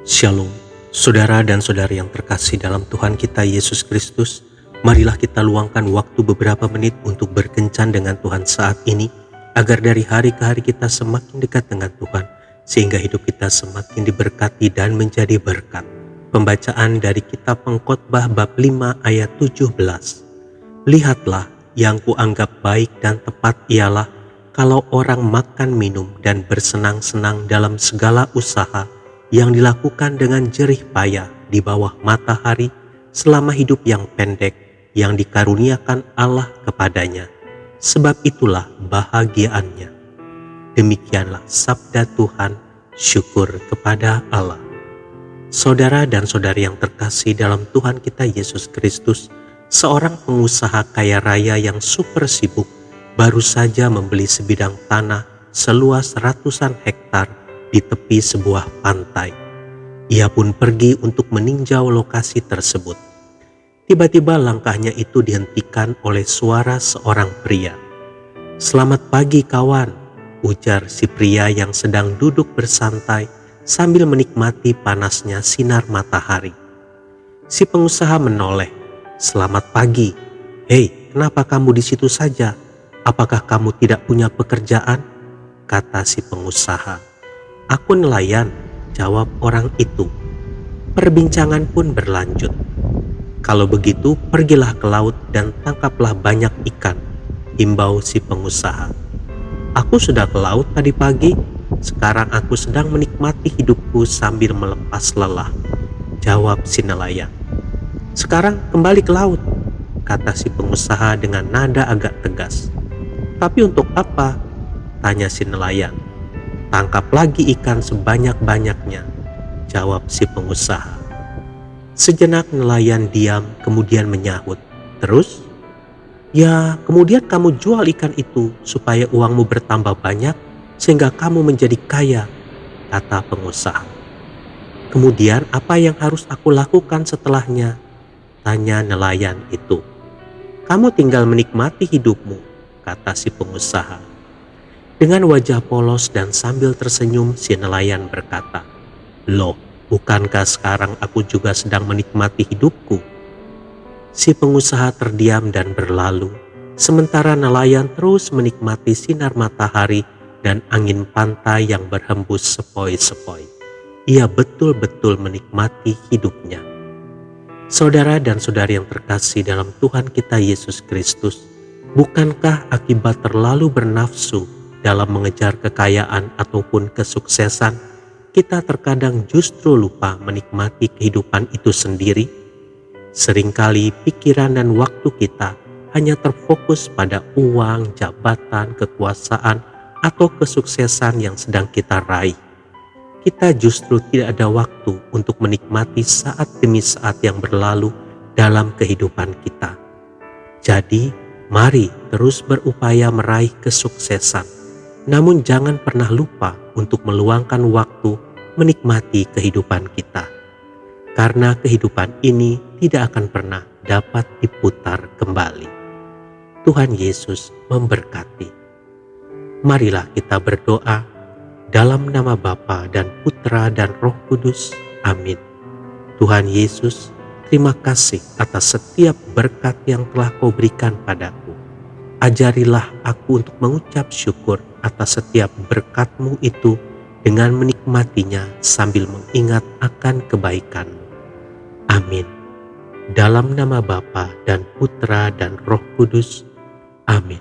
Shalom, saudara dan saudari yang terkasih dalam Tuhan kita Yesus Kristus. Marilah kita luangkan waktu beberapa menit untuk berkencan dengan Tuhan saat ini, agar dari hari ke hari kita semakin dekat dengan Tuhan, sehingga hidup kita semakin diberkati dan menjadi berkat. Pembacaan dari kitab Pengkhotbah bab 5 ayat 17. Lihatlah, yang kuanggap baik dan tepat ialah kalau orang makan minum dan bersenang-senang dalam segala usaha yang dilakukan dengan jerih payah di bawah matahari selama hidup yang pendek yang dikaruniakan Allah kepadanya. Sebab itulah bahagiaannya. Demikianlah sabda Tuhan, syukur kepada Allah. Saudara dan saudari yang terkasih dalam Tuhan kita Yesus Kristus, seorang pengusaha kaya raya yang super sibuk baru saja membeli sebidang tanah seluas ratusan hektar di tepi sebuah pantai. Ia pun pergi untuk meninjau lokasi tersebut. Tiba-tiba langkahnya itu dihentikan oleh suara seorang pria. "Selamat pagi kawan," ujar si pria yang sedang duduk bersantai sambil menikmati panasnya sinar matahari. Si pengusaha menoleh. "Selamat pagi. Hei, kenapa kamu di situ saja? Apakah kamu tidak punya pekerjaan?" kata si pengusaha. "Aku nelayan," jawab orang itu. Perbincangan pun berlanjut. "Kalau begitu, pergilah ke laut dan tangkaplah banyak ikan," himbau si pengusaha. "Aku sudah ke laut tadi pagi. Sekarang aku sedang menikmati hidupku sambil melepas lelah," jawab si nelayan. "Sekarang kembali ke laut," kata si pengusaha dengan nada agak tegas. "Tapi untuk apa?" tanya si nelayan. "Tangkap lagi ikan sebanyak-banyaknya," jawab si pengusaha. Sejenak nelayan diam, kemudian menyahut, "Terus?" "Ya, kemudian kamu jual ikan itu supaya uangmu bertambah banyak sehingga kamu menjadi kaya," kata pengusaha. "Kemudian apa yang harus aku lakukan setelahnya?" tanya nelayan itu. "Kamu tinggal menikmati hidupmu," kata si pengusaha. Dengan wajah polos dan sambil tersenyum, si nelayan berkata, "Loh, bukankah sekarang aku juga sedang menikmati hidupku?" Si pengusaha terdiam dan berlalu, sementara nelayan terus menikmati sinar matahari dan angin pantai yang berhembus sepoi-sepoi. Ia betul-betul menikmati hidupnya. Saudara dan saudari yang terkasih dalam Tuhan kita Yesus Kristus, bukankah akibat terlalu bernafsu dalam mengejar kekayaan ataupun kesuksesan, kita terkadang justru lupa menikmati kehidupan itu sendiri? Seringkali pikiran dan waktu kita hanya terfokus pada uang, jabatan, kekuasaan, atau kesuksesan yang sedang kita raih. Kita justru tidak ada waktu untuk menikmati saat demi saat yang berlalu dalam kehidupan kita. Jadi, mari terus berupaya meraih kesuksesan. Namun jangan pernah lupa untuk meluangkan waktu menikmati kehidupan kita. Karena kehidupan ini tidak akan pernah dapat diputar kembali. Tuhan Yesus memberkati. Marilah kita berdoa dalam nama Bapa dan Putra dan Roh Kudus. Amin. Tuhan Yesus, terima kasih atas setiap berkat yang telah Kau berikan padaku. Ajarilah aku untuk mengucap syukur atas setiap berkat-Mu itu dengan menikmatinya sambil mengingat akan kebaikan-Mu. Amin. Dalam nama Bapa dan Putra dan Roh Kudus. Amin.